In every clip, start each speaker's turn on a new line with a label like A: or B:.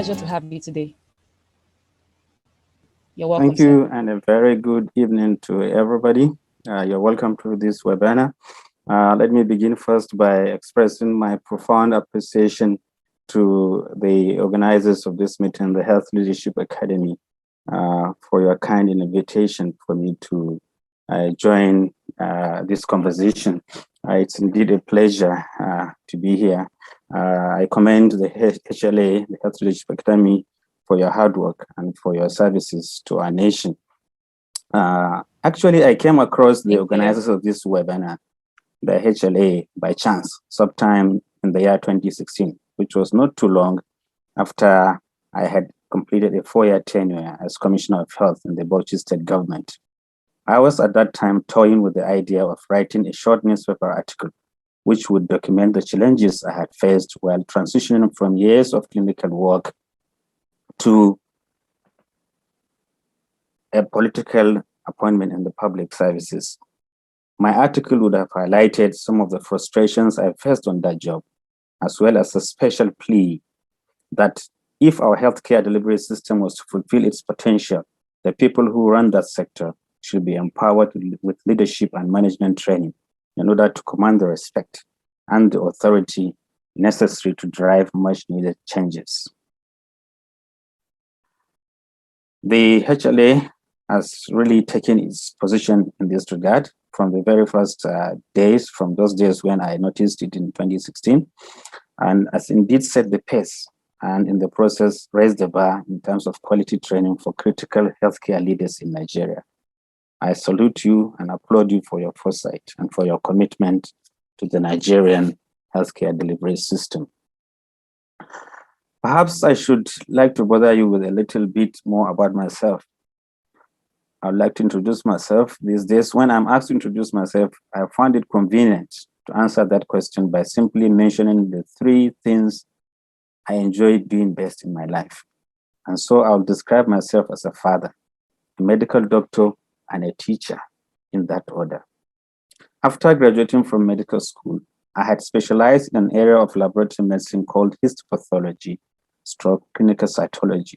A: pleasure to have you today. You're welcome,
B: Thank
A: sir.
B: you, and a very good evening to everybody. You're welcome to this webinar. Let me begin first by expressing my profound appreciation to the organizers of this meeting, the Health Leadership Academy, for your kind invitation for me to join this conversation. It's indeed a pleasure to be here. I commend the HLA, the Health Leadership Academy, for your hard work and for your services to our nation. Actually, I came across the organizers of this webinar, the HLA, by chance, sometime in the year 2016, which was not too long after I had completed a 4-year tenure as Commissioner of Health in the Bauchi State government. I was at that time toying with the idea of writing a short newspaper article which would document the challenges I had faced while transitioning from years of clinical work to a political appointment in the public services. My article would have highlighted some of the frustrations I faced on that job, as well as a special plea that if our healthcare delivery system was to fulfill its potential, the people who run that sector should be empowered with leadership and management training in order to command the respect and the authority necessary to drive much needed changes. The HLA has really taken its position in this regard from the very first days, from those days when I noticed it in 2016, and has indeed set the pace and in the process raised the bar in terms of quality training for critical healthcare leaders in Nigeria. I salute you and applaud you for your foresight and for your commitment to the Nigerian healthcare delivery system. Perhaps I should like to bother you with a little bit more about myself. I would like to introduce myself. These days, when I'm asked to introduce myself, I find it convenient to answer that question by simply mentioning the 3 things I enjoy doing best in my life. And so I'll describe myself as a father, a medical doctor, and a teacher in that order. After graduating from medical school, I had specialized in an area of laboratory medicine called histopathology, clinical cytology,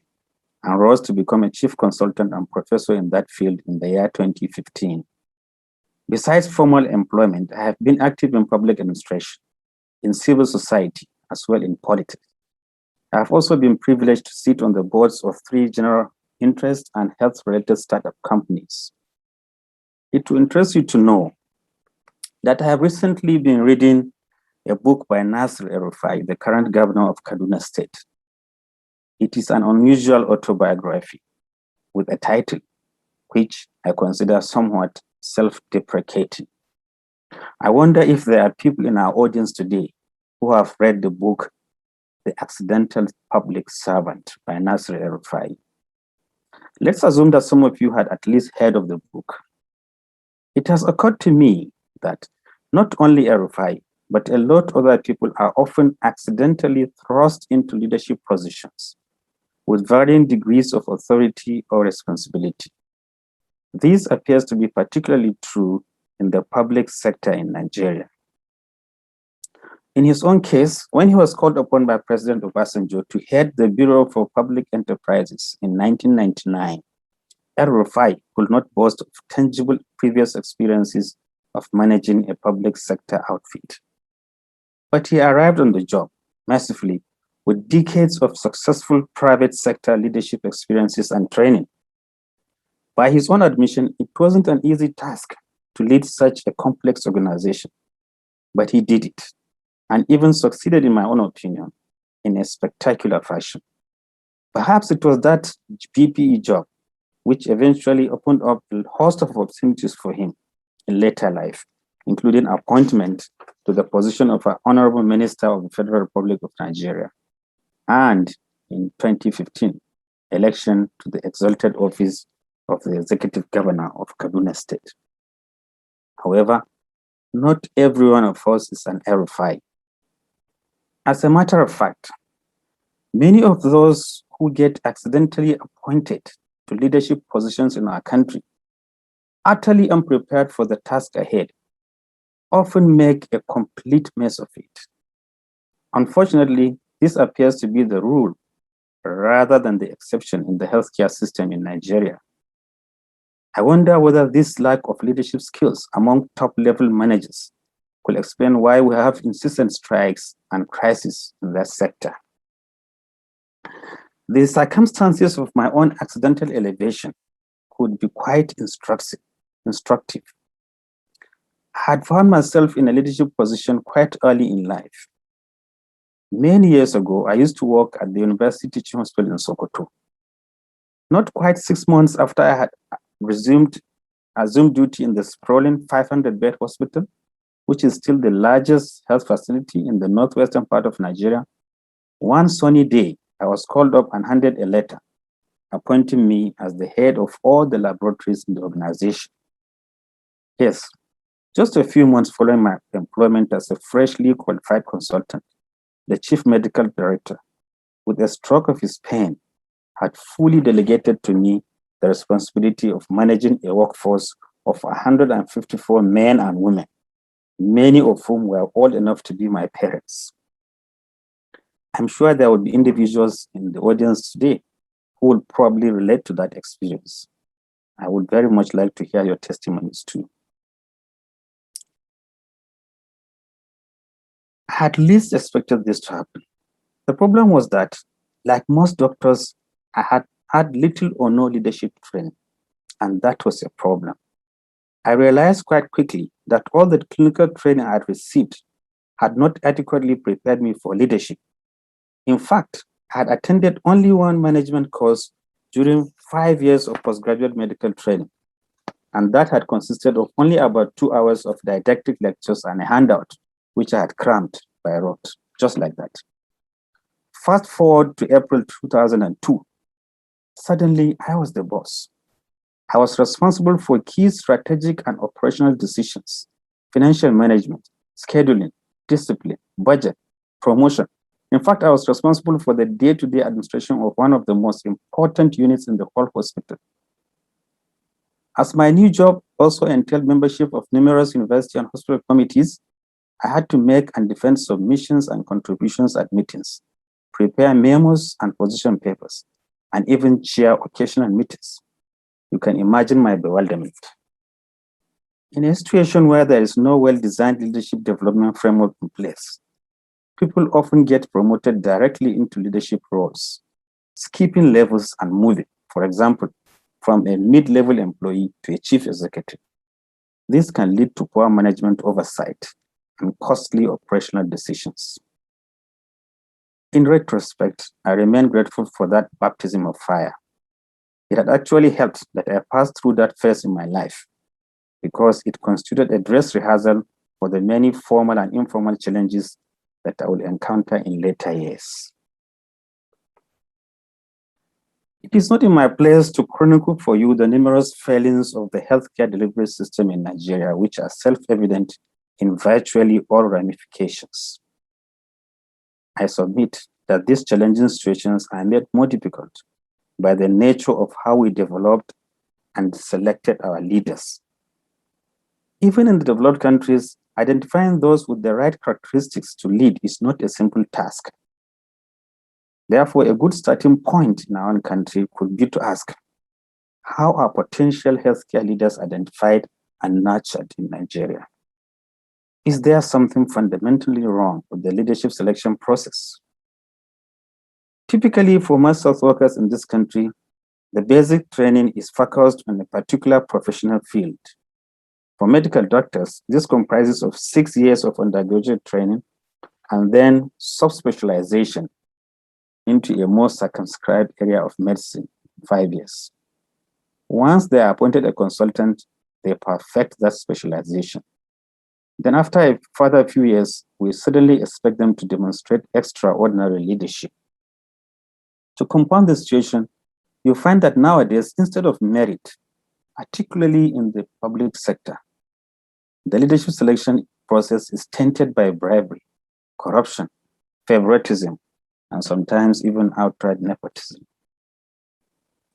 B: and rose to become a chief consultant and professor in that field in the year 2015. Besides formal employment, I have been active in public administration, in civil society, as well in politics. I have also been privileged to sit on the boards of 3 general interest and health-related startup companies. It will interest you to know that I have recently been reading a book by Nasir El-Rufai, the current governor of Kaduna State. It is an unusual autobiography with a title which I consider somewhat self-deprecating. I wonder if there are people in our audience today who have read the book, The Accidental Public Servant by Nasir El-Rufai. Let's assume that some of you had at least heard of the book. It has occurred to me that not only El-Rufai, but a lot of other people are often accidentally thrust into leadership positions with varying degrees of authority or responsibility. This appears to be particularly true in the public sector in Nigeria. In his own case, when he was called upon by President Obasanjo to head the Bureau for Public Enterprises in 1999, El-Rufai could not boast of tangible previous experiences of managing a public sector outfit. But he arrived on the job, mercifully, with decades of successful private sector leadership experiences and training. By his own admission, it wasn't an easy task to lead such a complex organization, but he did it, and even succeeded, in my own opinion, in a spectacular fashion. Perhaps it was that BPE job which eventually opened up a host of opportunities for him in later life, including appointment to the position of an Honorable Minister of the Federal Republic of Nigeria, and in 2015, election to the exalted office of the Executive Governor of Kaduna State. However, not every one of us is an El-Rufai. As a matter of fact, many of those who get accidentally appointed to leadership positions in our country, utterly unprepared for the task ahead, often make a complete mess of it. Unfortunately, this appears to be the rule rather than the exception in the healthcare system in Nigeria. I wonder whether this lack of leadership skills among top-level managers could explain why we have insistent strikes and crises in that sector. The circumstances of my own accidental elevation could be quite instructive. I had found myself in a leadership position quite early in life. Many years ago, I used to work at the University Teaching Hospital in Sokoto. Not quite 6 months after I had assumed duty in the sprawling 500-bed hospital, which is still the largest health facility in the northwestern part of Nigeria, one sunny day, I was called up and handed a letter appointing me as the head of all the laboratories in the organization. Yes, just a few months following my employment as a freshly qualified consultant, the chief medical director, with a stroke of his pen, had fully delegated to me the responsibility of managing a workforce of 154 men and women, many of whom were old enough to be my parents. I'm sure there would be individuals in the audience today who will probably relate to that experience. I would very much like to hear your testimonies too. I had least expected this to happen. The problem was that, like most doctors, I had had little or no leadership training, and that was a problem. I realized quite quickly that all the clinical training I had received had not adequately prepared me for leadership. In fact, I had attended only one management course during 5 years of postgraduate medical training, and that had consisted of only about 2 hours of didactic lectures and a handout, which I had crammed by rote, just like that. Fast forward to April 2002. Suddenly, I was the boss. I was responsible for key strategic and operational decisions, financial management, scheduling, discipline, budget, promotion. In fact, I was responsible for the day-to-day administration of one of the most important units in the whole hospital. As my new job also entailed membership of numerous university and hospital committees, I had to make and defend submissions and contributions at meetings, prepare memos and position papers, and even chair occasional meetings. You can imagine my bewilderment. In a situation where there is no well-designed leadership development framework in place, people often get promoted directly into leadership roles, skipping levels and moving, for example, from a mid-level employee to a chief executive. This can lead to poor management oversight and costly operational decisions. In retrospect, I remain grateful for that baptism of fire. It had actually helped that I passed through that phase in my life because it constituted a dress rehearsal for the many formal and informal challenges that I will encounter in later years. It is not in my place to chronicle for you the numerous failings of the healthcare delivery system in Nigeria, which are self-evident in virtually all ramifications. I submit that these challenging situations are made more difficult by the nature of how we developed and selected our leaders. Even in the developed countries, identifying those with the right characteristics to lead is not a simple task. Therefore, a good starting point in our own country could be to ask, how are potential healthcare leaders identified and nurtured in Nigeria? Is there something fundamentally wrong with the leadership selection process? Typically, for most health workers in this country, the basic training is focused on a particular professional field. For medical doctors, this comprises of 6 years of undergraduate training and then subspecialization into a more circumscribed area of medicine, 5 years. Once they are appointed a consultant, they perfect that specialization. Then after a further few years, we suddenly expect them to demonstrate extraordinary leadership. To compound the situation, you find that nowadays, instead of merit, particularly in the public sector, the leadership selection process is tainted by bribery, corruption, favoritism, and sometimes even outright nepotism.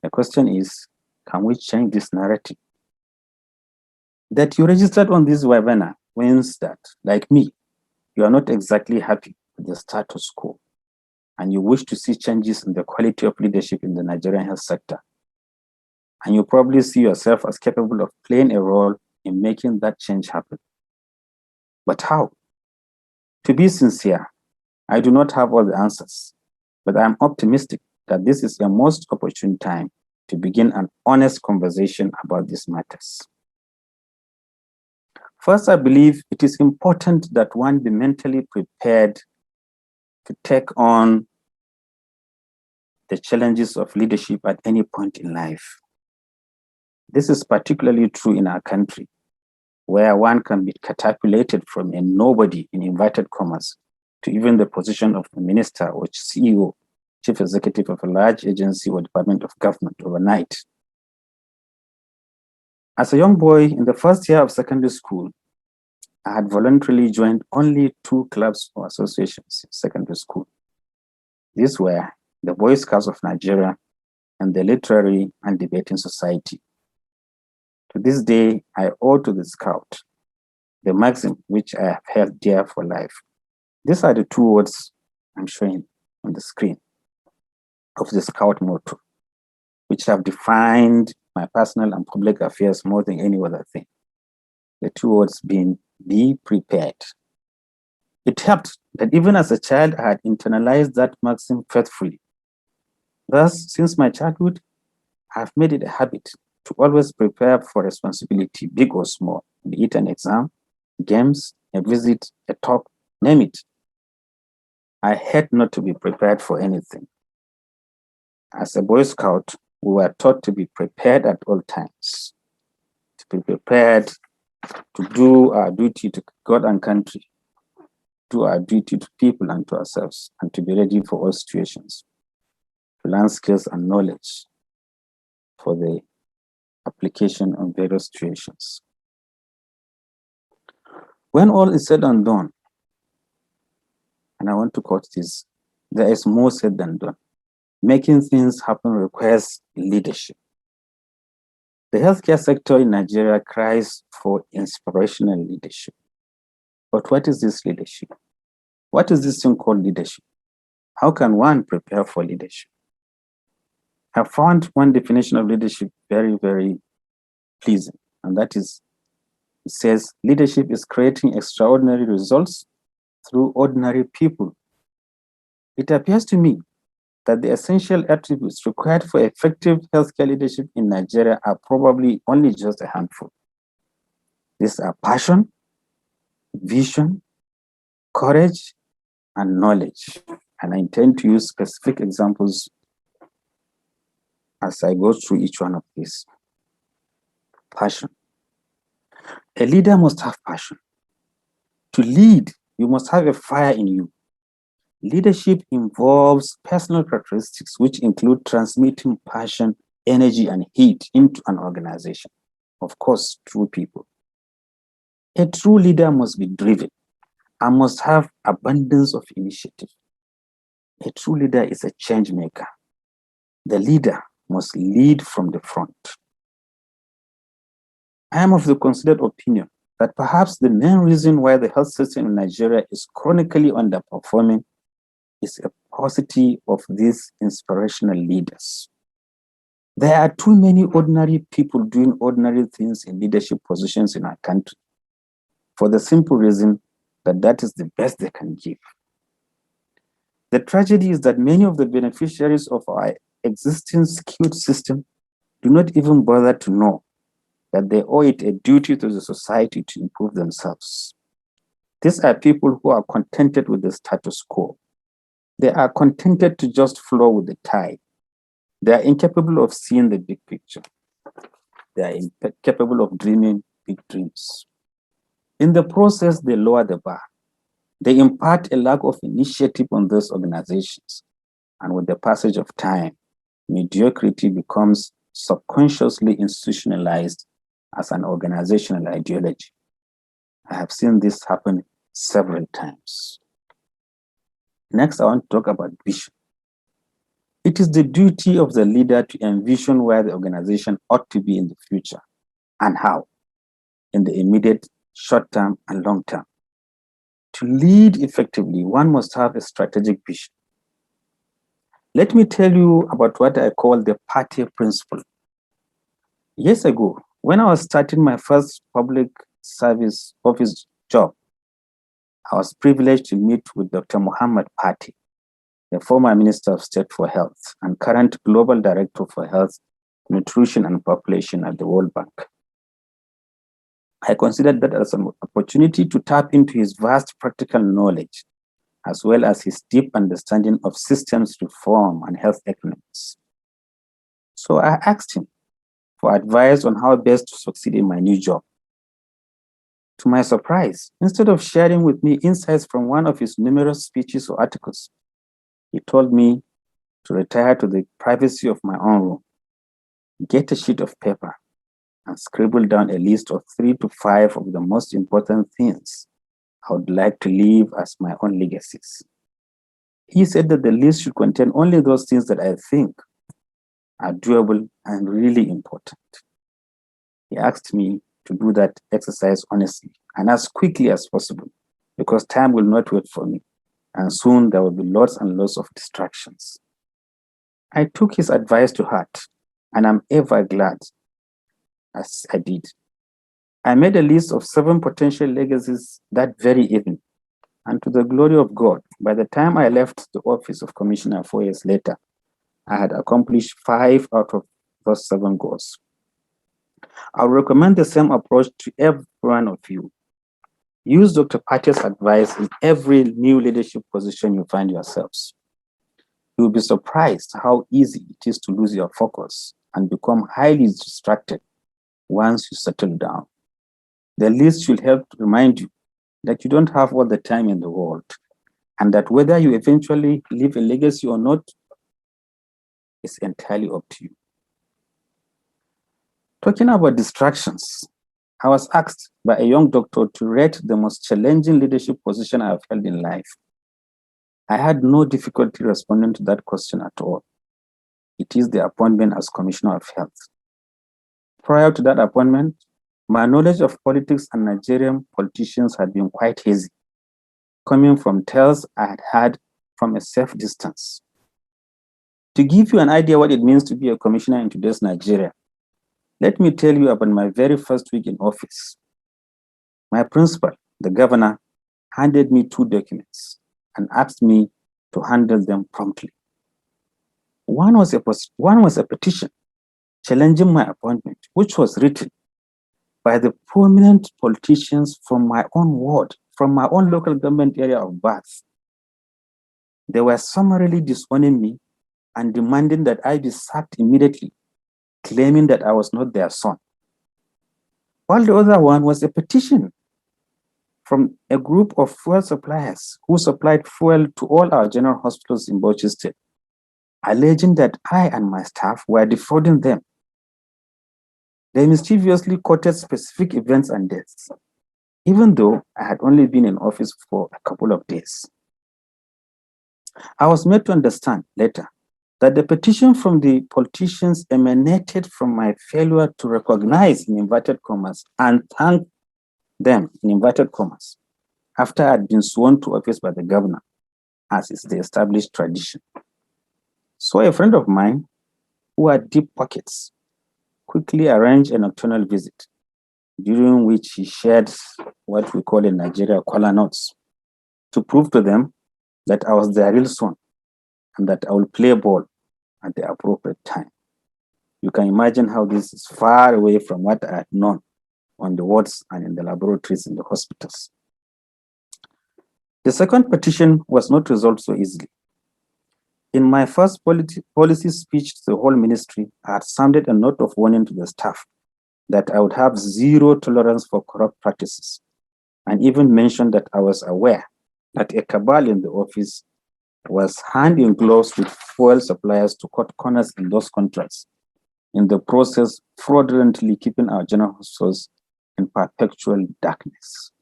B: The question is, can we change this narrative? That you registered on this webinar means that, like me, you are not exactly happy with the status quo. and you wish to see changes in the quality of leadership in the Nigerian health sector. And you probably see yourself as capable of playing a role in making that change happen. But how? To be sincere, I do not have all the answers, but I am optimistic that this is a most opportune time to begin an honest conversation about these matters. First, I believe it is important that one be mentally prepared to take on the challenges of leadership at any point in life. This is particularly true in our country, where one can be catapulted from a nobody, in inverted commas, to even the position of a minister or CEO, chief executive of a large agency or department of government overnight. As a young boy in the first year of secondary school, I had voluntarily joined only 2 clubs or associations in secondary school. These were the Boy Scouts of Nigeria and the Literary and Debating Society. To this day, I owe to the Scout the maxim which I have held dear for life. These are the 2 words I'm showing on the screen of the Scout motto, which have defined my personal and public affairs more than any other thing. The 2 words being, be prepared. It helped that even as a child, I had internalized that maxim faithfully. Thus, since my childhood, I have made it a habit to always prepare for responsibility, big or small, be it an exam, games, a visit, a talk, name it. I had not to be prepared for anything. As a Boy Scout, we were taught to be prepared at all times, to be prepared to do our duty to God and country, do our duty to people and to ourselves, and to be ready for all situations, to learn skills and knowledge for the application of various situations. When all is said and done, and I want to quote this, there is more said than done. Making things happen requires leadership. The healthcare sector in Nigeria cries for inspirational leadership. But what is this leadership? What is this thing called leadership? How can one prepare for leadership? I found one definition of leadership very, very pleasing, and that is, it says, leadership is creating extraordinary results through ordinary people. It appears to me that the essential attributes required for effective healthcare leadership in Nigeria are probably only just a handful. These are passion, vision, courage, and knowledge. And I intend to use specific examples as I go through each one of these. Passion. A leader must have passion. To lead, you must have a fire in you. Leadership involves personal characteristics which include transmitting passion, energy, and heat into an organization. Of course, through people. A true leader must be driven and must have abundance of initiative. A true leader is a change maker. The leader must lead from the front. I am of the considered opinion that perhaps the main reason why the health system in Nigeria is chronically underperforming is a paucity of these inspirational leaders. There are too many ordinary people doing ordinary things in leadership positions in our country, for the simple reason that that is the best they can give. The tragedy is that many of the beneficiaries of our existing skewed system do not even bother to know that they owe it a duty to the society to improve themselves. These are people who are contented with the status quo. They are contented to just flow with the tide. They are incapable of seeing the big picture. They are incapable of dreaming big dreams. In the process, they lower the bar. They impart a lack of initiative on those organizations. And with the passage of time, mediocrity becomes subconsciously institutionalized as an organizational ideology. I have seen this happen several times. Next, I want to talk about vision. It is the duty of the leader to envision where the organization ought to be in the future and how, in the immediate, short term, and long term. To lead effectively, one must have a strategic vision. Let me tell you about what I call the party principle. Years ago, when I was starting my first public service office job, I was privileged to meet with Dr. Muhammad Pati, the former Minister of State for Health and current Global Director for Health, Nutrition and Population at the World Bank. I considered that as an opportunity to tap into his vast practical knowledge, as well as his deep understanding of systems reform and health economics. So I asked him for advice on how best to succeed in my new job. To my surprise, instead of sharing with me insights from one of his numerous speeches or articles, he told me to retire to the privacy of my own room, get a sheet of paper, and scribble down a list of 3 to 5 of the most important things I would like to leave as my own legacies. He said that the list should contain only those things that I think are doable and really important. He asked me to do that exercise honestly and as quickly as possible, because time will not wait for me, and soon there will be lots and lots of distractions. I took his advice to heart, and I'm ever glad as I did. I made a list of 7 potential legacies that very evening, and to the glory of God, by the time I left the office of Commissioner 4 years later, I had accomplished 5 out of those 7 goals. I would recommend the same approach to every one of you. Use Dr. Pati's advice in every new leadership position you find yourselves. You will be surprised how easy it is to lose your focus and become highly distracted once you settle down. The list should help to remind you that you don't have all the time in the world, and that whether you eventually leave a legacy or not is entirely up to you. Talking about distractions, I was asked by a young doctor to rate the most challenging leadership position I have held in life. I had no difficulty responding to that question at all. It is the appointment as Commissioner of Health. Prior to that appointment, my knowledge of politics and Nigerian politicians had been quite hazy, coming from tales I had had from a safe distance. To give you an idea what it means to be a commissioner in today's Nigeria, let me tell you about my very first week in office. My principal, the governor, handed me 2 documents and asked me to handle them promptly. One was a petition challenging my appointment, which was written by the prominent politicians from my own ward, from my own local government area of birth. They were summarily disowning me and demanding that I be sacked immediately, claiming that I was not their son. While the other one was a petition from a group of fuel suppliers who supplied fuel to all our general hospitals in Bauchi State, alleging that I and my staff were defrauding them. They mischievously quoted specific events and dates, even though I had only been in office for a couple of days. I was made to understand later that the petition from the politicians emanated from my failure to recognize, in inverted commas, and thank them, in inverted commas, after I had been sworn to office by the governor, as is the established tradition. So a friend of mine, who had deep pockets, quickly arranged a nocturnal visit, during which he shared what we call in Nigeria kola notes, to prove to them that I was their real son and that I will play ball at the appropriate time. You can imagine how this is far away from what I had known on the wards and in the laboratories in the hospitals. The second petition was not resolved so easily. In my first policy speech to the whole ministry, I had sounded a note of warning to the staff that I would have zero tolerance for corrupt practices, and even mentioned that I was aware that a cabal in the office was hand in gloves with fuel suppliers to cut corners in those contracts, in the process fraudulently keeping our general hospitals in perpetual darkness.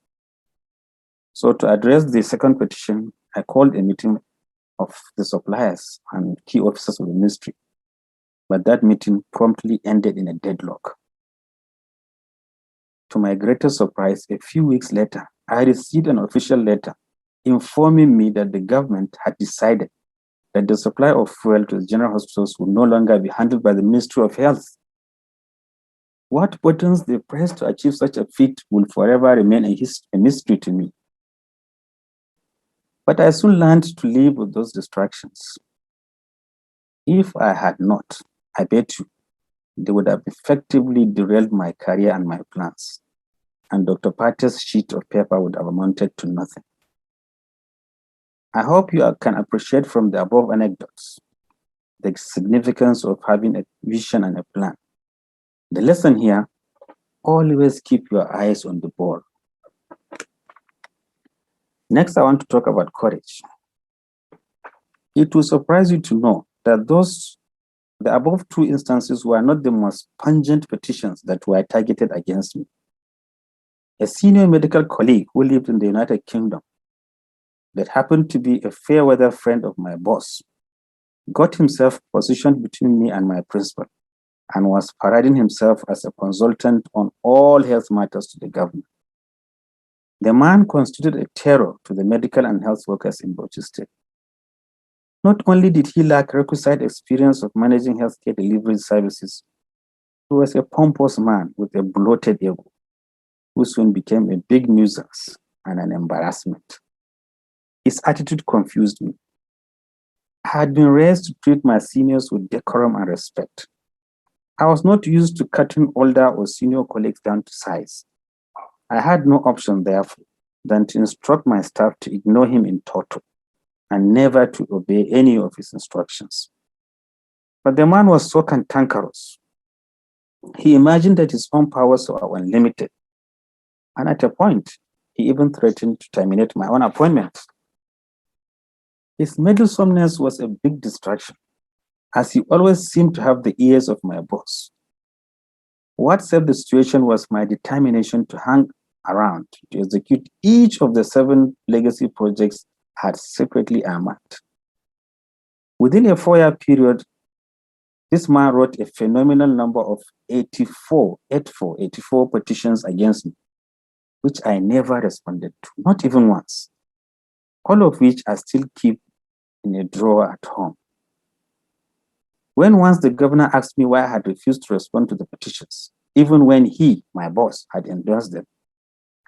B: So to address the second petition, I called a meeting of the suppliers and key officers of the ministry, but that meeting promptly ended in a deadlock. To my greatest surprise, a few weeks later, I received an official letter informing me that the government had decided that the supply of fuel to the general hospitals will no longer be handled by the Ministry of Health. What buttons they pressed to achieve such a feat will forever remain a mystery to me. But I soon learned to live with those distractions. If I had not, I bet you, they would have effectively derailed my career and my plans, and Dr. Pate's sheet of paper would have amounted to nothing. I hope you can appreciate from the above anecdotes the significance of having a vision and a plan. The lesson here, always keep your eyes on the ball. Next, I want to talk about courage. It will surprise you to know that the above two instances were not the most pungent petitions that were targeted against me. A senior medical colleague who lived in the United Kingdom that happened to be a fair weather friend of my boss got himself positioned between me and my principal and was parading himself as a consultant on all health matters to the government. The man constituted a terror to the medical and health workers in Bauchi State. Not only did he lack requisite experience of managing healthcare delivery services, he was a pompous man with a bloated ego, who soon became a big nuisance and an embarrassment. His attitude confused me. I had been raised to treat my seniors with decorum and respect. I was not used to cutting older or senior colleagues down to size. I had no option, therefore, than to instruct my staff to ignore him in toto and never to obey any of his instructions. But the man was so cantankerous. He imagined that his own powers were unlimited. And at a point, he even threatened to terminate my own appointment. His meddlesomeness was a big distraction, as he always seemed to have the ears of my boss. What saved the situation was my determination to hang around to execute each of the 7 legacy projects I had secretly earmarked. Within a 4-year period, this man wrote a phenomenal number of 84 petitions against me, which I never responded to, not even once, all of which I still keep in a drawer at home. When once the governor asked me why I had refused to respond to the petitions, even when he, my boss, had endorsed them,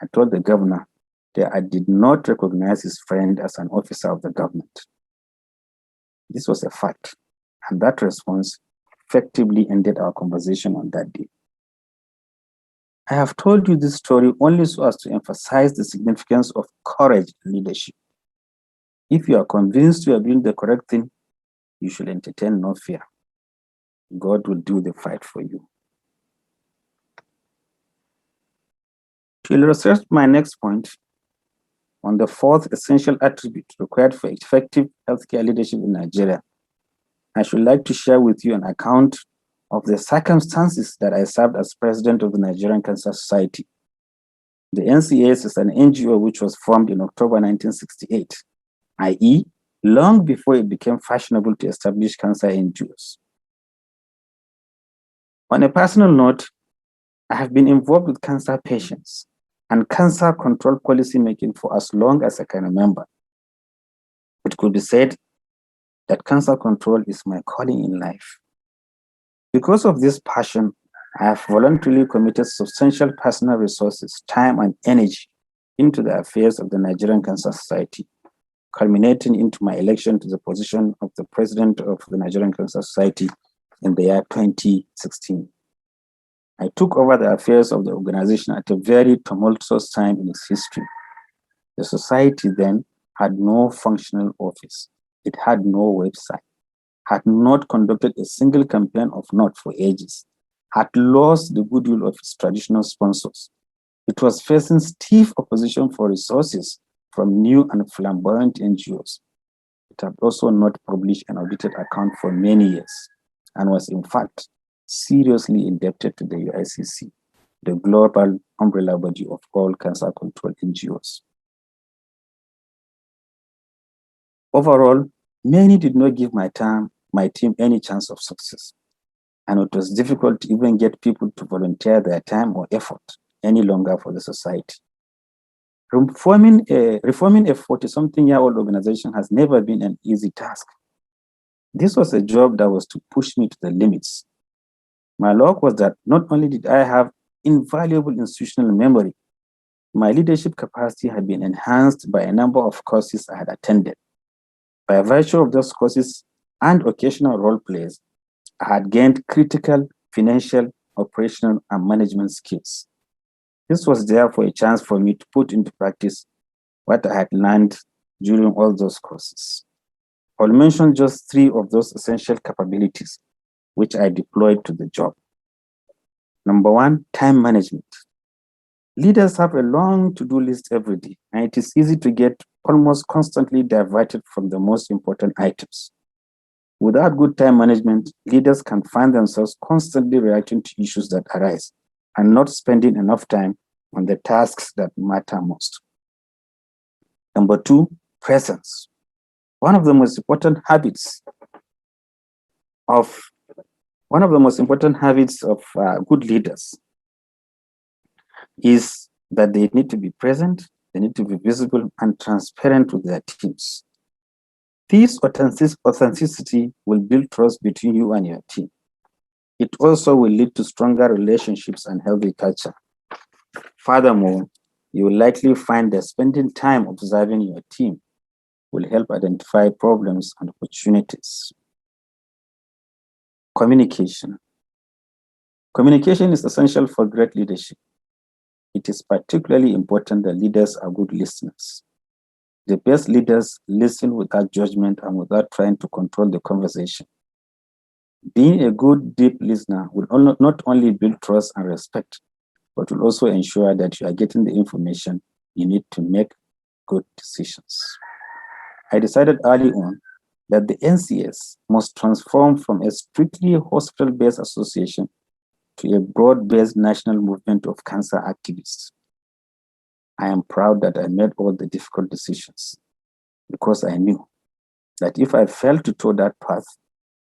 B: I told the governor that I did not recognize his friend as an officer of the government. This was a fact, and that response effectively ended our conversation on that day. I have told you this story only so as to emphasize the significance of courage and leadership. If you are convinced you are doing the correct thing, you should entertain no fear. God will do the fight for you. To illustrate my next point, on the 4th essential attribute required for effective healthcare leadership in Nigeria, I should like to share with you an account of the circumstances that I served as president of the Nigerian Cancer Society. The NCAS is an NGO which was formed in October 1968, i.e., long before it became fashionable to establish cancer NGOs. On a personal note, I have been involved with cancer patients and cancer control policy making for as long as I can remember. It could be said that cancer control is my calling in life. Because of this passion, I have voluntarily committed substantial personal resources, time, and energy into the affairs of the Nigerian Cancer Society, culminating into my election to the position of the president of the Nigerian Cancer Society in the year 2016. I took over the affairs of the organization at a very tumultuous time in its history. The society then had no functional office. It had no website, had not conducted a single campaign of note for ages, had lost the goodwill of its traditional sponsors. It was facing stiff opposition for resources from new and flamboyant NGOs. It had also not published an audited account for many years and was in fact seriously indebted to the UICC, the global umbrella body of all cancer control NGOs. Overall, many did not give my team any chance of success, and it was difficult to even get people to volunteer their time or effort any longer for the society. Reforming a 40-something-year-old organization has never been an easy task. This was a job that was to push me to the limits. My luck was that not only did I have invaluable institutional memory, my leadership capacity had been enhanced by a number of courses I had attended. By virtue of those courses and occasional role plays, I had gained critical financial, operational, and management skills. This was therefore a chance for me to put into practice what I had learned during all those courses. I'll mention just 3 of those essential capabilities which I deployed to the job. Number 1, time management. Leaders have a long to-do list every day, and it is easy to get almost constantly diverted from the most important items. Without good time management, leaders can find themselves constantly reacting to issues that arise and not spending enough time on the tasks that matter most. Number 2, presence. One of the most important habits of good leaders is that they need to be present, they need to be visible and transparent with their teams. This authenticity will build trust between you and your team. It also will lead to stronger relationships and healthy culture. Furthermore, you will likely find that spending time observing your team will help identify problems and opportunities. Communication. Communication is essential for great leadership. It is particularly important that leaders are good listeners. The best leaders listen without judgment and without trying to control the conversation. Being a good, deep listener will not only build trust and respect, but will also ensure that you are getting the information you need to make good decisions. I decided early on that the NCS must transform from a strictly hospital-based association to a broad-based national movement of cancer activists. I am proud that I made all the difficult decisions because I knew that if I failed to toe that path,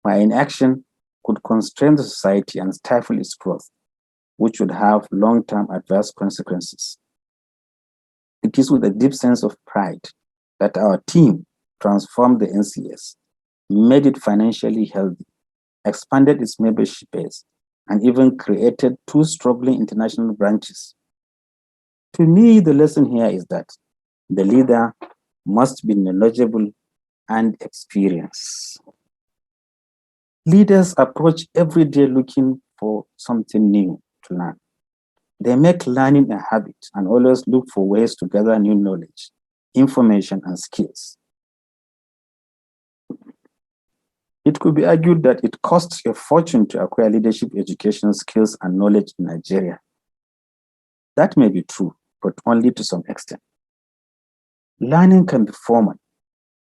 B: my inaction could constrain the society and stifle its growth, which would have long-term adverse consequences. It is with a deep sense of pride that our team transformed the NCS, made it financially healthy, expanded its membership base, and even created 2 struggling international branches. To me, the lesson here is that the leader must be knowledgeable and experienced. Leaders approach every day looking for something new to learn. They make learning a habit and always look for ways to gather new knowledge, information, and skills. It could be argued that it costs a fortune to acquire leadership education skills and knowledge in Nigeria. That may be true, but only to some extent. Learning can be formal,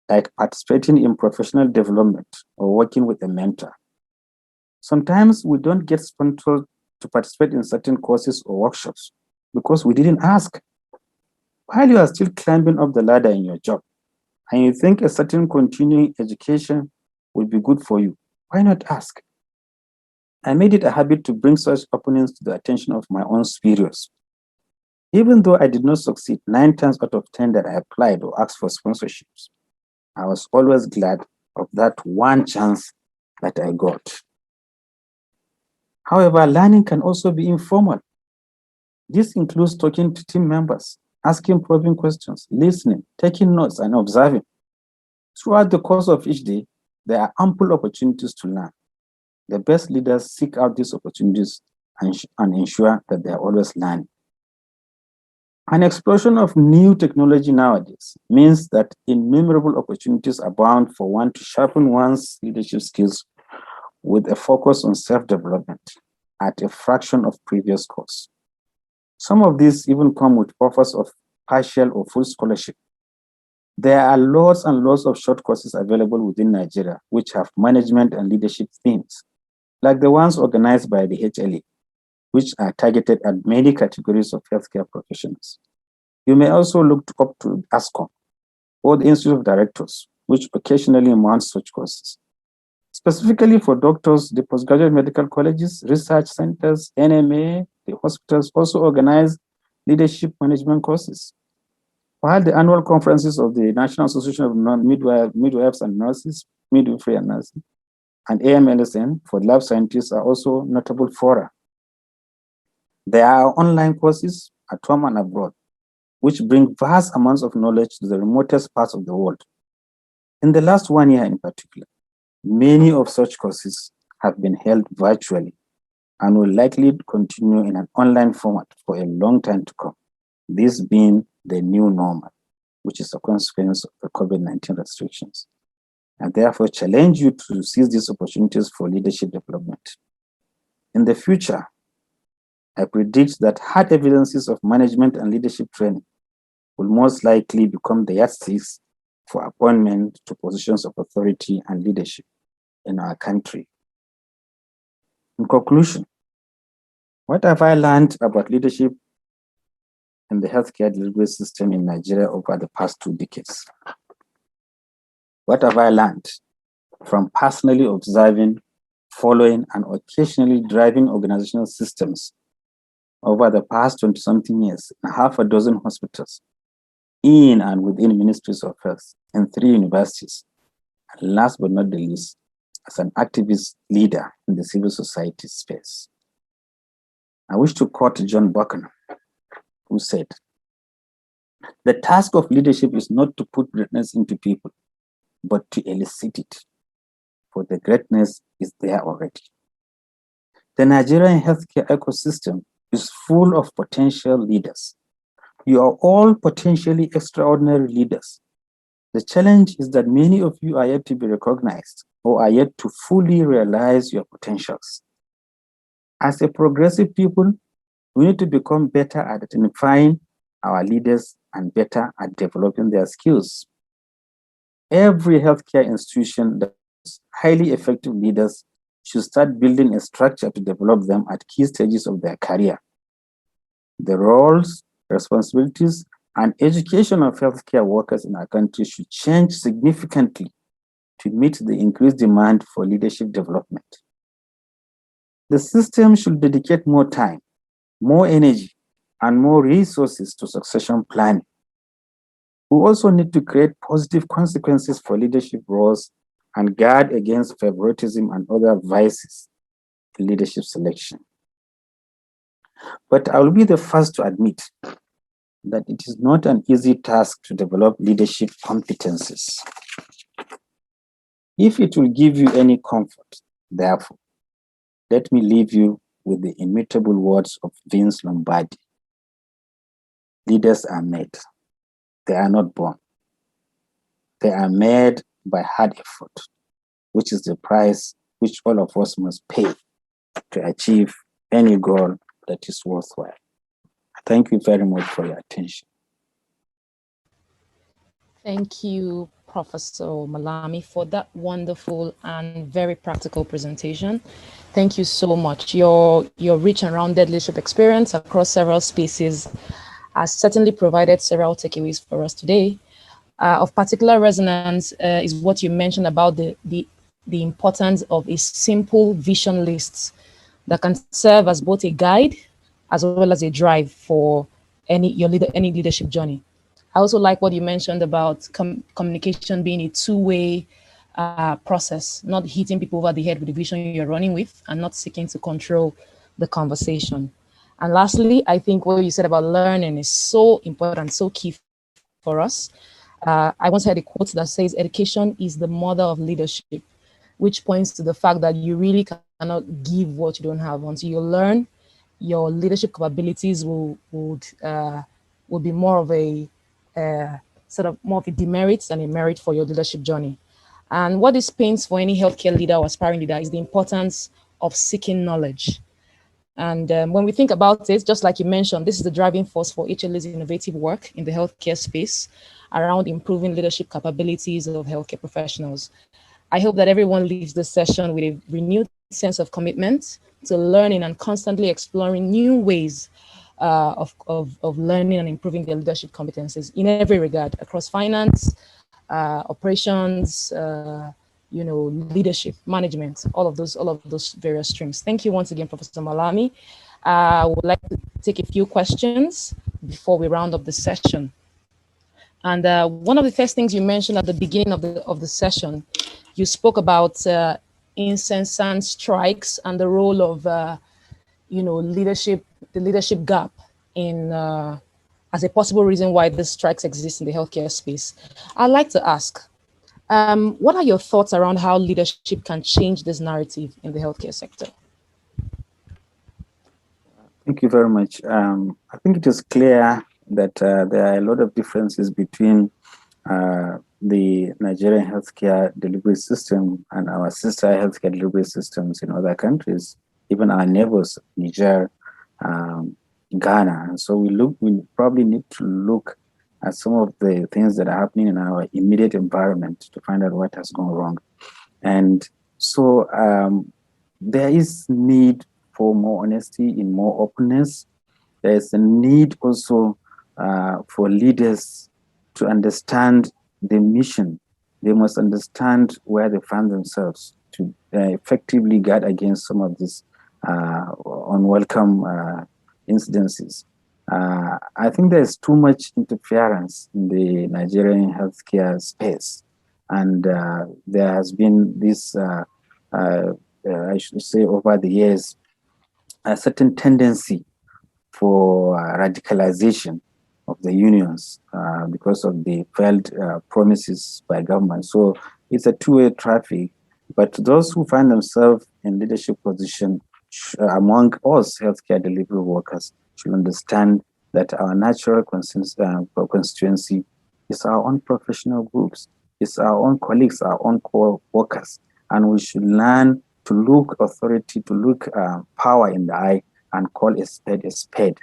B: like participating in professional development or working with a mentor. Sometimes we don't get sponsored to participate in certain courses or workshops because we didn't ask. While you are still climbing up the ladder in your job, and you think a certain continuing education will be good for you, why not ask? I made it a habit to bring such opponents to the attention of my own superiors. Even though I did not succeed 9 times out of 10 that I applied or asked for sponsorships, I was always glad of that one chance that I got. However, learning can also be informal. This includes talking to team members, asking probing questions, listening, taking notes, and observing. Throughout the course of each day, there are ample opportunities to learn. The best leaders seek out these opportunities and ensure that they are always learning. An explosion of new technology nowadays means that innumerable opportunities abound for one to sharpen one's leadership skills with a focus on self-development at a fraction of previous costs. Some of these even come with offers of partial or full scholarship. There are lots and lots of short courses available within Nigeria which have management and leadership themes, like the ones organized by the HLA, which are targeted at many categories of healthcare professionals. You may also look up to ASCOM or the Institute of Directors, which occasionally mounts such courses. Specifically for doctors, the postgraduate medical colleges, research centers, NMA, the hospitals also organize leadership management courses. While the annual conferences of the National Association of Midwives and Nurses midwifery and nursing, and AMLSN for lab scientists are also notable fora. There are online courses at home and abroad, which bring vast amounts of knowledge to the remotest parts of the world. In the last 1 year in particular, many of such courses have been held virtually and will likely continue in an online format for a long time to come, this being the new normal, which is a consequence of the COVID-19 restrictions. I therefore challenge you to seize these opportunities for leadership development. In the future, I predict that hard evidences of management and leadership training will most likely become the yardsticks for appointment to positions of authority and leadership in our country. In conclusion, what have I learned about leadership in the healthcare delivery system in Nigeria over the past 2 decades? What have I learned from personally observing, following, and occasionally driving organizational systems over the past 20-something years in half a dozen hospitals, in and within ministries of health, in 3 universities, and last but not the least, as an activist leader in the civil society space? I wish to quote John Buchanan, who said, "The task of leadership is not to put greatness into people, but to elicit it, for the greatness is there already." The Nigerian healthcare ecosystem is full of potential leaders. You are all potentially extraordinary leaders. The challenge is that many of you are yet to be recognized or are yet to fully realize your potentials. As a progressive people, we need to become better at identifying our leaders and better at developing their skills. Every healthcare institution that has highly effective leaders should start building a structure to develop them at key stages of their career. The roles, responsibilities, and education of healthcare workers in our country should change significantly to meet the increased demand for leadership development. The system should dedicate more time, more energy, and more resources to succession planning. We also need to create positive consequences for leadership roles and guard against favoritism and other vices in leadership selection. But I will be the first to admit that it is not an easy task to develop leadership competencies. If it will give you any comfort, therefore, let me leave you with the immutable words of Vince Lombardi. Leaders are made. They are not born. They are made by hard effort, which is the price which all of us must pay to achieve any goal that is worthwhile. Thank you very much for your attention.
A: Thank you, Professor Malami, for that wonderful and very practical presentation. Thank you so much. Your rich and rounded leadership experience across several spaces has certainly provided several takeaways for us today. Of particular resonance is what you mentioned about the importance of a simple vision list that can serve as both a guide as well as a drive for any leadership journey. I also like what you mentioned about communication being a two-way process, not hitting people over the head with the vision you're running with and not seeking to control the conversation. And lastly, I think what you said about learning is so important, so key for us. I once heard a quote that says, "Education is the mother of leadership," which points to the fact that you really cannot give what you don't have. Until you learn, your leadership capabilities would be more of a more of a demerit than a merit for your leadership journey. And what this paints for any healthcare leader or aspiring leader is the importance of seeking knowledge. And when we think about it, just like you mentioned, this is the driving force for HLA's innovative work in the healthcare space around improving leadership capabilities of healthcare professionals. I hope that everyone leaves this session with a renewed sense of commitment to learning and constantly exploring new ways of learning and improving their leadership competencies in every regard, across finance, operations, leadership, management, all of those various streams. Thank you once again, Professor Malami. I would like to take a few questions before we round up the session. And one of the first things you mentioned at the beginning of the session You spoke about incessant strikes and the role of, leadership, the leadership gap in as a possible reason why these strikes exist in the healthcare space. I'd like to ask, what are your thoughts around how leadership can change this narrative in the healthcare sector?
B: Thank you very much. I think it is clear that there are a lot of differences between the Nigerian healthcare delivery system and our sister healthcare delivery systems in other countries, even our neighbors, Niger, Ghana. And so we probably need to look at some of the things that are happening in our immediate environment to find out what has gone wrong. And so there is need for more honesty, in more openness. There is a need also for leaders to understand the mission. They must understand where they find themselves to effectively guard against some of these unwelcome incidences. I think there's too much interference in the Nigerian healthcare space. And there has been this, I should say, over the years, a certain tendency for radicalization of the unions because of the failed promises by government. So it's a two-way traffic. But those who find themselves in leadership position among us healthcare delivery workers should understand that our natural constituency is our own professional groups, it's our own colleagues, our own co-workers, and we should learn to look authority, to look power in the eye and call a spade a spade.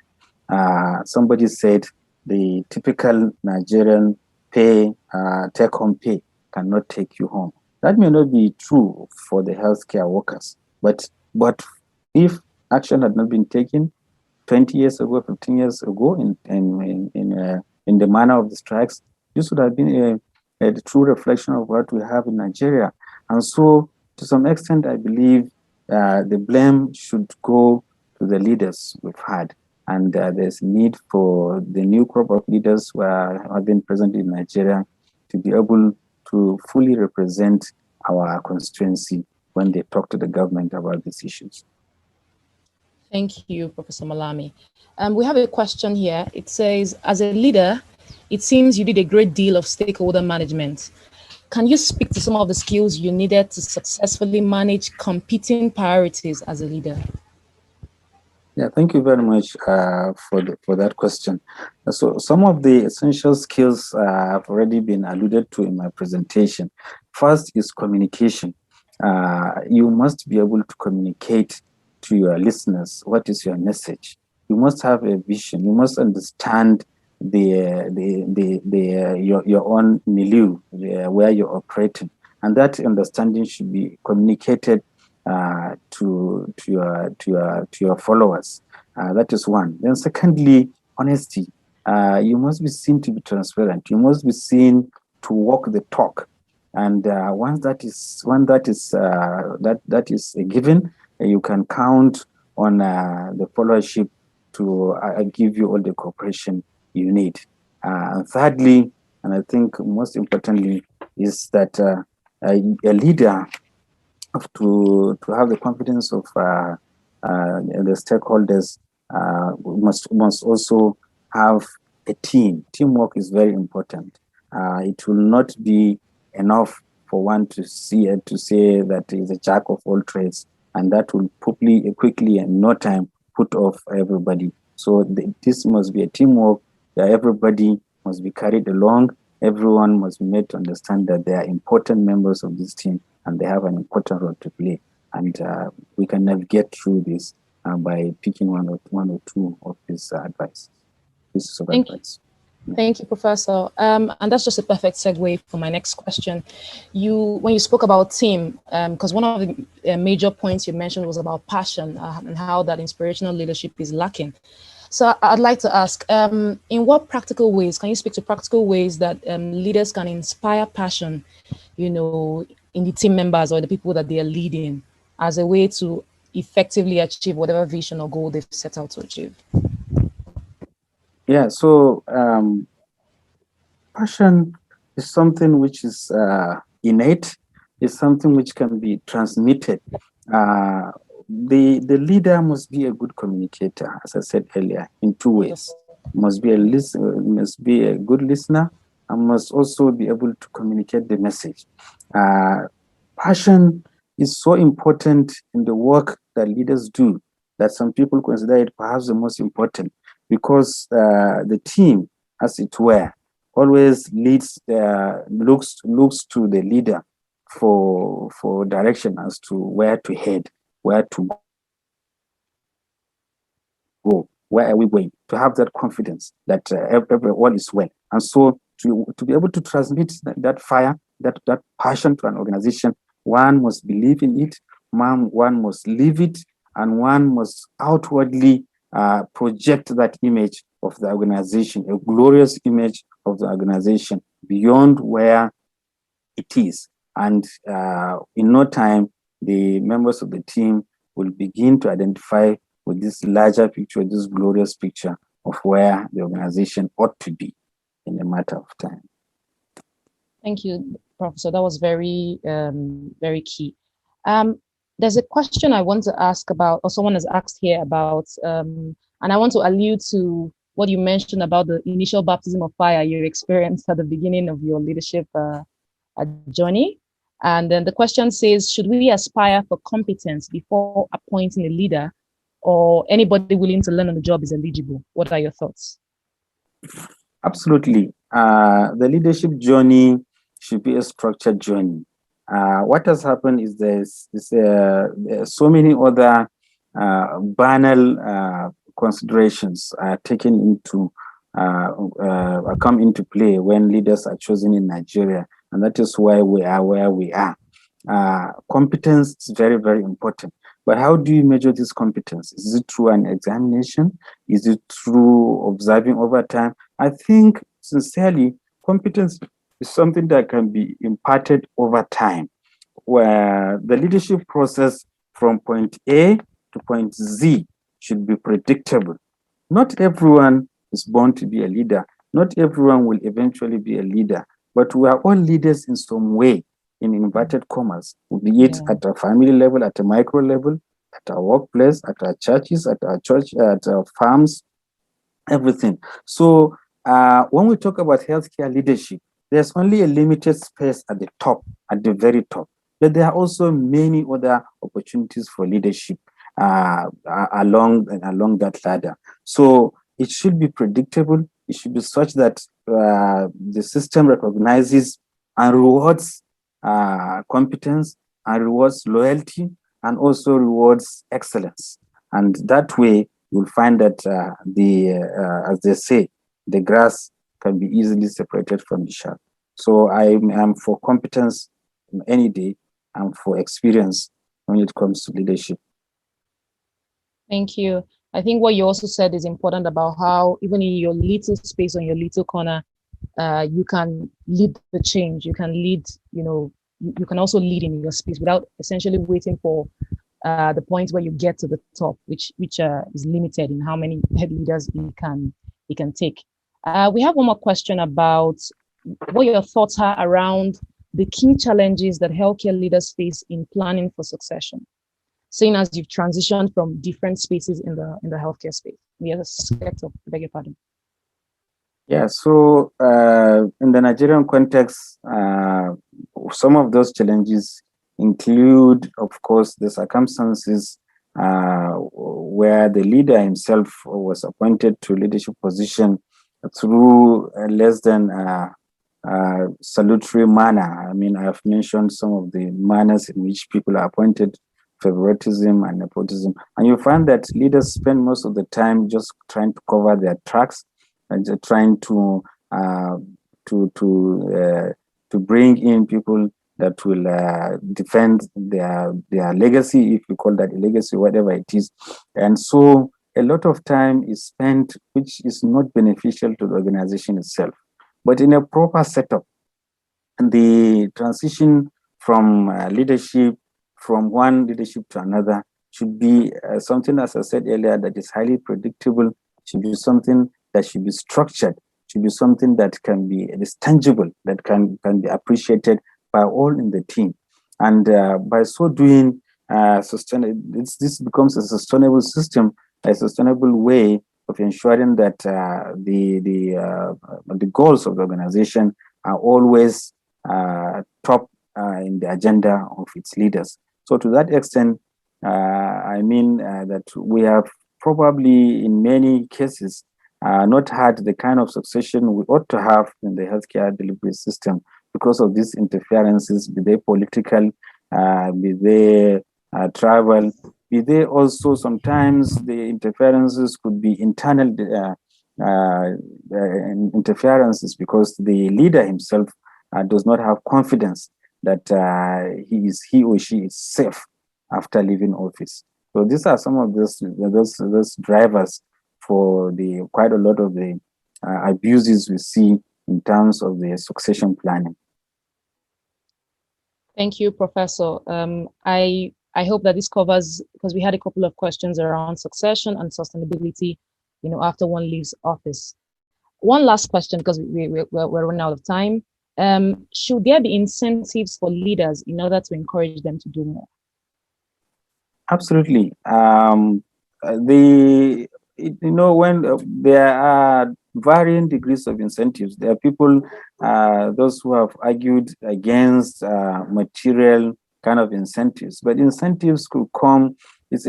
B: Somebody said the typical Nigerian take-home pay cannot take you home. That may not be true for the healthcare workers, but if action had not been taken 20 years ago, 15 years ago, in the manner of the strikes, this would have been a true reflection of what we have in Nigeria. And so, to some extent, I believe the blame should go to the leaders we've had. And there's need for the new crop of leaders who have been present in Nigeria to be able to fully represent our constituency when they talk to the government about these issues.
A: Thank you, Professor Malami. We have a question here. It says, as a leader, it seems you did a great deal of stakeholder management. Can you speak to some of the skills you needed to successfully manage competing priorities as a leader?
B: Yeah, thank you very much for that question. So some of the essential skills have already been alluded to in my presentation. First is communication. You must be able to communicate to your listeners what is your message. You must have a vision. You must understand your own milieu, where you're operating, and that understanding should be communicated to your followers. That is one. Then secondly, honesty. You must be seen to be transparent. You must be seen to walk the talk. And once that is a given, you can count on the followership to give you all the cooperation you need. And thirdly, and I think most importantly, is that a leader have to have the confidence of the stakeholders. Must also have a team. Teamwork is very important. It will not be enough for one to say that he's a jack of all trades, and that will quickly in no time put off everybody. So this must be a teamwork. That everybody must be carried along. Everyone must be made to understand that they are important members of this team and they have an important role to play. And we can navigate through this by picking one or two of these advice. Pieces of advice.
A: Thank you, Professor. And that's just a perfect segue for my next question. When you spoke about team, because one of the major points you mentioned was about passion and how that inspirational leadership is lacking. So I'd like to ask, in what practical ways, can you speak to practical ways that leaders can inspire passion, in the team members or the people that they are leading as a way to effectively achieve whatever vision or goal they've set out to achieve?
B: Yeah, so passion is something which is innate. is something which can be transmitted. The leader must be a good communicator, as I said earlier, in two ways. Must be a good listener, and must also be able to communicate the message. Passion is so important in the work that leaders do that some people consider it perhaps the most important, because the team, as it were, always looks to the leader for direction as to where to head, where to go, where are we going, to have that confidence that all is well. And so to be able to transmit that fire, that passion to an organization, one must believe in it, one must live it, and one must outwardly project that image of the organization, a glorious image of the organization beyond where it is. And in no time, the members of the team will begin to identify with this larger picture, this glorious picture of where the organization ought to be in a matter of time.
A: Thank you, Professor. That was very, very key. There's a question I want to ask about, or someone has asked here about, and I want to allude to what you mentioned about the initial baptism of fire you experienced at the beginning of your leadership journey. And then the question says, should we aspire for competence before appointing a leader, or anybody willing to learn on the job is eligible? What are your thoughts?
B: Absolutely. The leadership journey should be a structured journey. What has happened is there's so many other banal considerations are taken into come into play when leaders are chosen in Nigeria, and that is why we are where we are. Competence is very, very important. But how do you measure this competence? Is it through an examination? Is it through observing over time? I think, sincerely, competence is something that can be imparted over time, where the leadership process from point A to point Z should be predictable. Not everyone is born to be a leader. Not everyone will eventually be a leader, but we are all leaders in some way, in inverted commas, be it at a family level, at a micro level, at our workplace, at our churches, at our church, at our farms, everything. So when we talk about healthcare leadership, there's only a limited space at the top, at the very top. But there are also many other opportunities for leadership along that ladder. So it should be predictable. It should be such that the system recognizes and rewards competence, and rewards loyalty, and also rewards excellence. And that way, you'll find that as they say, the grass can be easily separated from the chaff. So I am for competence any day, and for experience when it comes to leadership.
A: Thank you. I think what you also said is important about how even in your little space, on your little corner, you can lead the change. You can lead, you can also lead in your space without essentially waiting for the point where you get to the top, which is limited in how many head leaders you can take. We have one more question about what your thoughts are around the key challenges that healthcare leaders face in planning for succession, seeing as you've transitioned from different spaces in the healthcare space. Beg your pardon.
B: Yeah, so in the Nigerian context, some of those challenges include, of course, the circumstances where the leader himself was appointed to leadership position through a less than salutary manner. I mean, I've mentioned some of the manners in which people are appointed, favoritism and nepotism. And you find that leaders spend most of the time just trying to cover their tracks and trying to bring in people that will defend their legacy, if you call that a legacy, whatever it is. And so a lot of time is spent, which is not beneficial to the organization itself. But in a proper setup, the transition from leadership, from one leadership to another, should be something, as I said earlier, that is highly predictable, should be something that should be structured, should be something that can be, it is tangible, that can be appreciated by all in the team. And by so doing, this becomes a sustainable system, a sustainable way of ensuring that the goals of the organization are always top in the agenda of its leaders. So to that extent, I mean that we have probably in many cases not had the kind of succession we ought to have in the healthcare delivery system because of these interferences, be they political, be they tribal, be they also sometimes the interferences could be internal interferences because the leader himself does not have confidence that he or she is safe after leaving office. So these are some of those drivers for the quite a lot of the abuses we see in terms of the succession planning.
A: Thank you, Professor. I hope that this covers, because we had a couple of questions around succession and sustainability, after one leaves office. One last question, because we're running out of time. Should there be incentives for leaders in order to encourage them to do more?
B: Absolutely. When there are varying degrees of incentives, there are people, those who have argued against material kind of incentives, but incentives could come. It's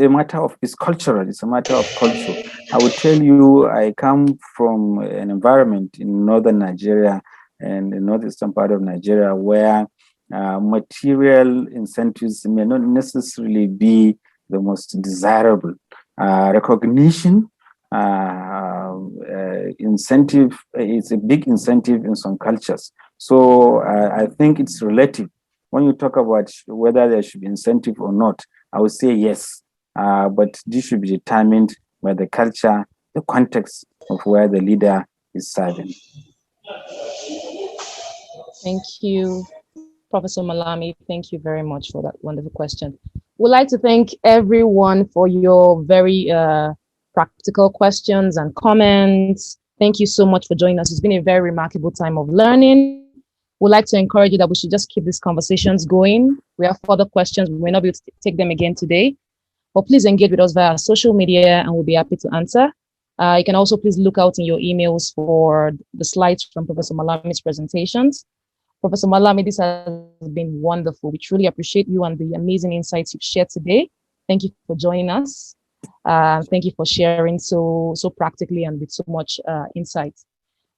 B: cultural. It's a matter of culture. I would tell you, I come from an environment in northern Nigeria and the northeastern part of Nigeria where material incentives may not necessarily be the most desirable. Recognition, incentive, it's a big incentive in some cultures. So I think it's relative. When you talk about whether there should be incentive or not, I would say yes, but this should be determined by the culture, the context of where the leader is serving.
A: Thank you, Professor Malami. Thank you very much for that wonderful question. We'd like to thank everyone for your very practical questions and comments. Thank you so much for joining us. It's been a very remarkable time of learning. We'd like to encourage you that we should just keep these conversations going. We have further questions. We may not be able to take them again today, but please engage with us via social media and we'll be happy to answer. You can also please look out in your emails for the slides from Professor Malami's presentations. Professor Malami, this has been wonderful. We truly appreciate you and the amazing insights you've shared today. Thank you for joining us. Thank you for sharing so practically and with so much insight.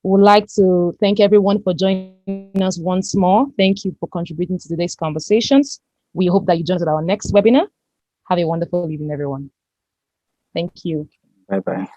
A: We would like to thank everyone for joining us once more. Thank you for contributing to today's conversations. We hope that you join us at our next webinar. Have a wonderful evening, everyone. Thank you.
B: Bye-bye.